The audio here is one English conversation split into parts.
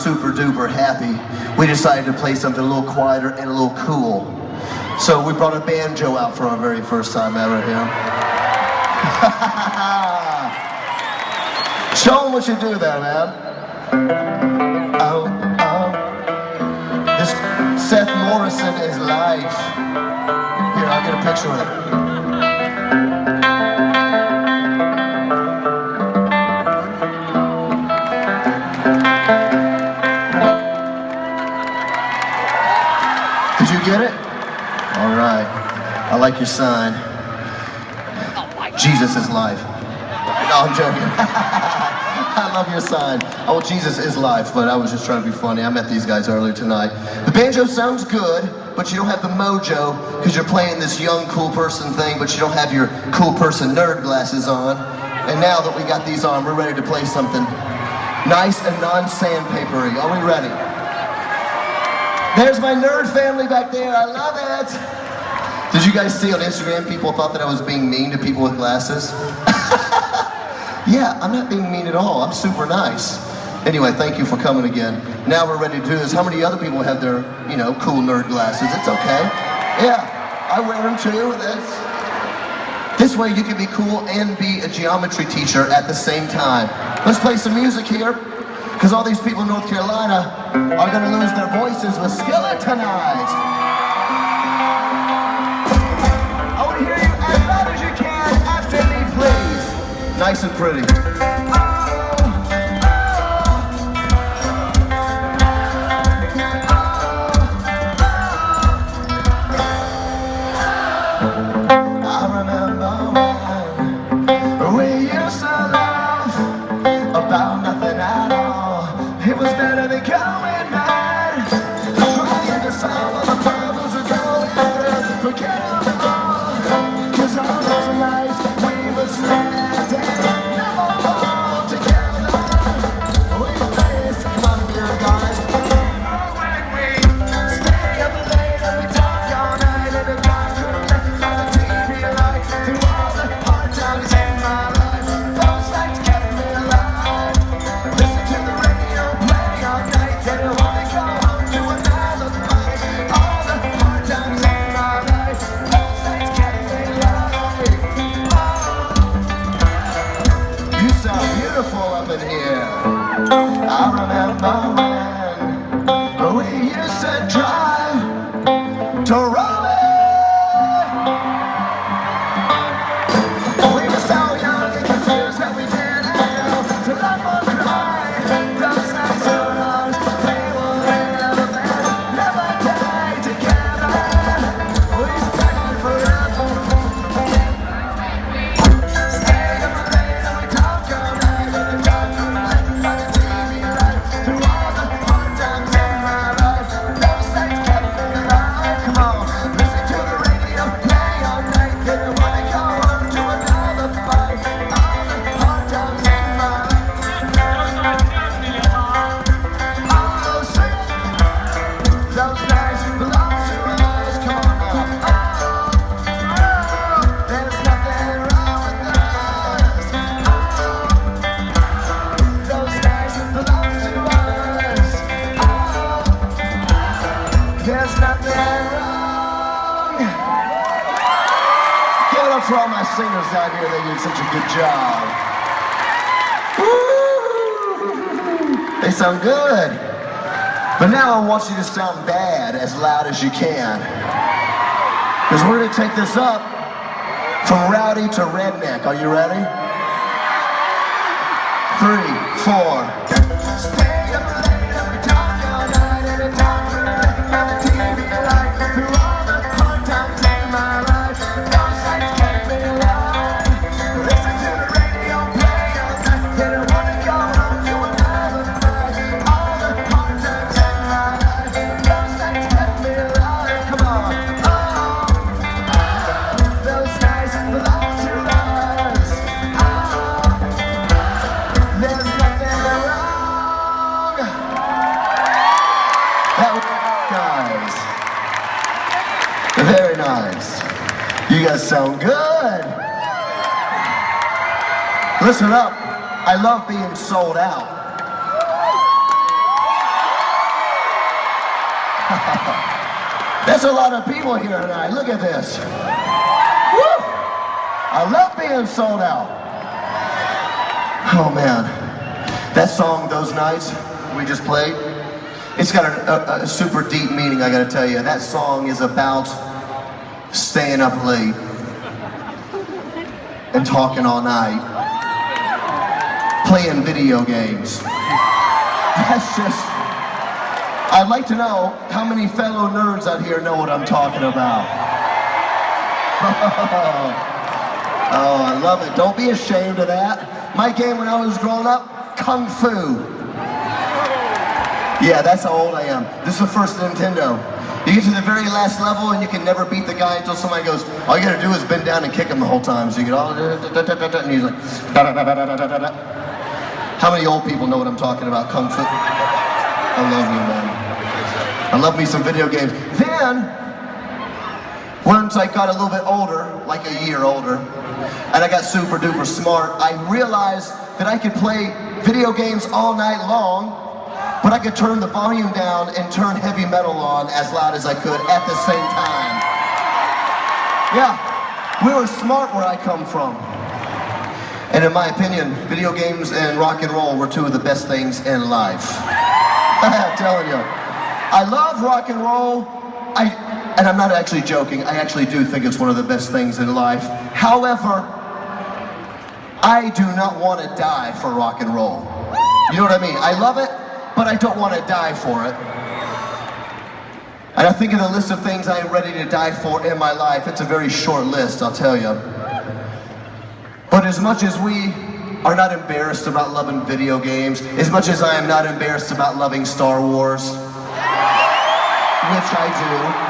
super duper happy, we decided to play something a little quieter and a little cool. So we brought a banjo out for our very first time ever here. Show them what you do there, man. Oh, oh. This Seth Morrison is life. Here, I'll get a picture of it. Get it? All right. I like your sign. Jesus is life. No, I'm joking. I love your sign. Oh, Jesus is life, but I was just trying to be funny. I met these guys earlier tonight. The banjo sounds good, but you don't have the mojo because you're playing this young, cool person thing, but you don't have your cool person nerd glasses on. And now that we got these on, we're ready to play something nice and non-sandpapery. Are we ready? There's my nerd family back there. I love it. Did you guys see on Instagram people thought that I was being mean to people with glasses? Yeah, I'm not being mean at all. I'm super nice. Anyway, thank you for coming again. Now we're ready to do this. How many other people have their, cool nerd glasses? It's okay. Yeah, I wear them too. This way you can be cool and be a geometry teacher at the same time. Let's play some music here. Because all these people in North Carolina are going to lose their voices with Skillet tonight. I want to hear you as loud as you can after me, please. Nice and pretty. I remember when we used to laugh about nothing at all. It was better than going mad, trying to solve all the problems we're going through. Forget them all, 'cause all those nights we would stand and never fall together. We face, come on, dear guys. When we stay up late and we talk all night in the dark room, on the TV light, through all the hard times in my life. Those nights kept me alive. Listen to the radio play all night, didn't want to go home to another fight. All the hard times in my life, those nights kept me alive. Oh, you sound beautiful up in here. I remember when we used to drive to Raleigh. We were so young and confused that we didn't know to love or cry. Those nights were ours, they will never die together. We stayed forever. Stay up late and we talk all night in the dark room, by the TV light, through all the hard times in my life. Those nights kept me alive. Come on, listen to the radio play all night, didn't want to go home to another fight. All the hard times in my life. Oh, sing it. Those nights belong to us. Come on now. Oh, there's nothing wrong with us. Those nights belong to us. There's nothing wrong. Give it up for all my singers out here. They did such a good job. Woo! They sound good. But now I want you to sound bad as loud as you can. Because we're going to take this up from rowdy to redneck. Are you ready? 3, 4. Stay up late and we talk all night in the dark room, on the TV light, through all the hard times in my life. Those nights kept me alive. Listen to the radio play all night, didn't want to go home to another fight. All the hard times in my life. Those nights kept me alive. Come on. Oh, those nights belong to us. Oh, there's nothing wrong. That was nice. Very nice. You guys sound good. Listen up. I love being sold out. There's a lot of people here tonight. Look at this. Woo! I love being sold out. Oh man, that song, Those Nights, we just played, it's got a super deep meaning, I gotta tell you. That song is about staying up late and talking all night, playing video games. That's just, I'd like to know how many fellow nerds out here know what I'm talking about. Oh, I love it. Don't be ashamed of that. My game when I was growing up, Kung Fu. Yeah, that's how old I am. This is the first Nintendo. You get to the very last level and you can never beat the guy until somebody goes, all you gotta do is bend down and kick him the whole time. So you get all, and he's like, da da da da da da da. How many old people know what I'm talking about? Kung Fu. I love you, man. I love me some video games. Then, once I got a little bit older, like a year older, and I got super duper smart, I realized that I could play video games all night long, but I could turn the volume down and turn heavy metal on as loud as I could at the same time. Yeah, we were smart where I come from. And in my opinion, video games and rock and roll were two of the best things in life. I'm telling you. I love rock and roll. And I'm not actually joking, I actually do think it's one of the best things in life. However, I do not want to die for rock and roll. You know what I mean? I love it, but I don't want to die for it. And I think of the list of things I am ready to die for in my life, it's a very short list, I'll tell you. But as much as we are not embarrassed about loving video games, as much as I am not embarrassed about loving Star Wars, which I do,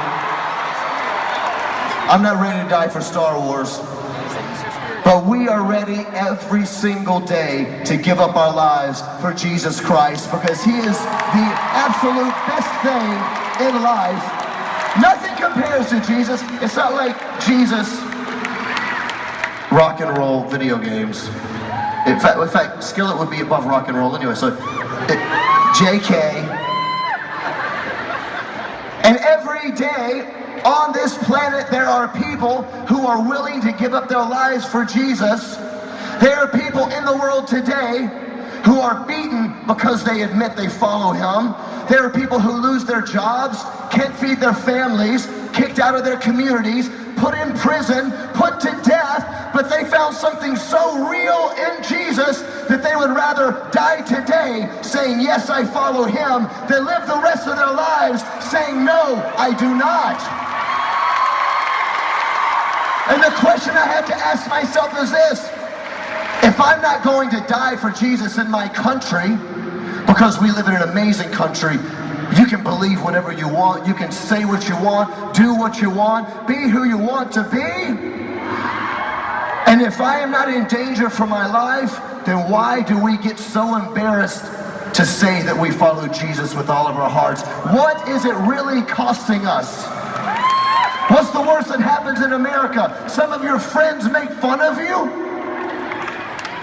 I'm not ready to die for Star Wars, but we are ready every single day to give up our lives for Jesus Christ because He is the absolute best thing in life. Nothing compares to Jesus. It's not like Jesus, rock and roll, video games. In fact, Skillet would be above rock and roll anyway, so JK. And every day on this planet, there are people who are willing to give up their lives for Jesus. There are people in the world today who are beaten because they admit they follow Him. There are people who lose their jobs, can't feed their families, kicked out of their communities, put in prison, put to death, but they found something so real in Jesus that they would rather die today saying, yes, I follow Him, than live the rest of their lives saying, no, I do not. And the question I have to ask myself is this: if I'm not going to die for Jesus in my country, because we live in an amazing country, you can believe whatever you want, you can say what you want, do what you want, be who you want to be. And if I am not in danger for my life, then why do we get so embarrassed to say that we follow Jesus with all of our hearts? What is it really costing us? What's the worst that happens in America? Some of your friends make fun of you?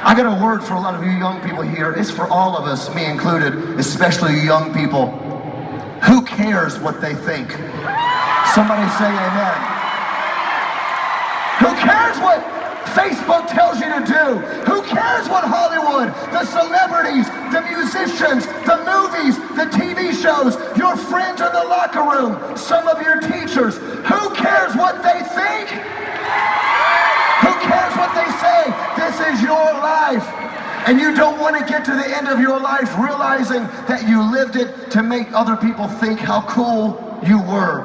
I got a word for a lot of you young people here. It's for all of us, me included, especially young people. Who cares what they think? Somebody say amen. Who cares what Facebook tells you to do? Who cares what Hollywood, the celebrities, the musicians, the movies, the TV shows, your friends in the locker room, some of your teachers, who cares what they think? Who cares what they say? This is your life. And you don't want to get to the end of your life realizing that you lived it to make other people think how cool you were.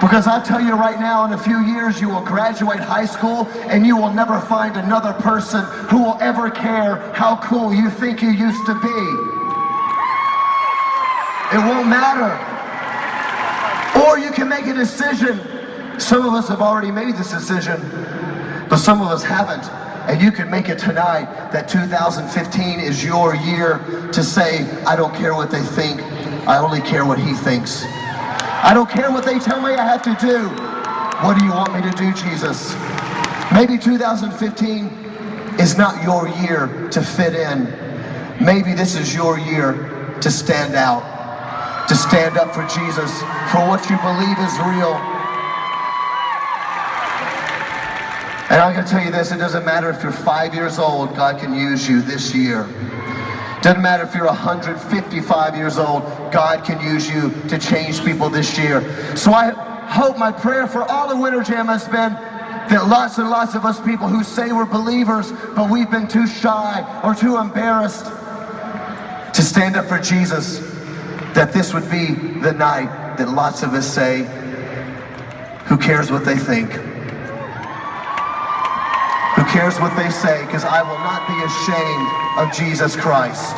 Because I'll tell you right now, in a few years you will graduate high school and you will never find another person who will ever care how cool you think you used to be. It won't matter. Or you can make a decision. Some of us have already made this decision, but some of us haven't. And you can make it tonight that 2015 is your year to say, I don't care what they think, I only care what He thinks. I don't care what they tell me I have to do. What do you want me to do, Jesus? Maybe 2015 is not your year to fit in. Maybe this is your year to stand out. to stand up for Jesus, for what you believe is real. And I'm going to tell you this, it doesn't matter if you're 5 years old, God can use you this year. Doesn't matter if you're 155 years old, God can use you to change people this year. So I hope, my prayer for all of Winter Jam has been that lots and lots of us people who say we're believers, but we've been too shy or too embarrassed to stand up for Jesus, that this would be the night that lots of us say, who cares what they think? Who cares what they say? Because I will not be ashamed of Jesus Christ.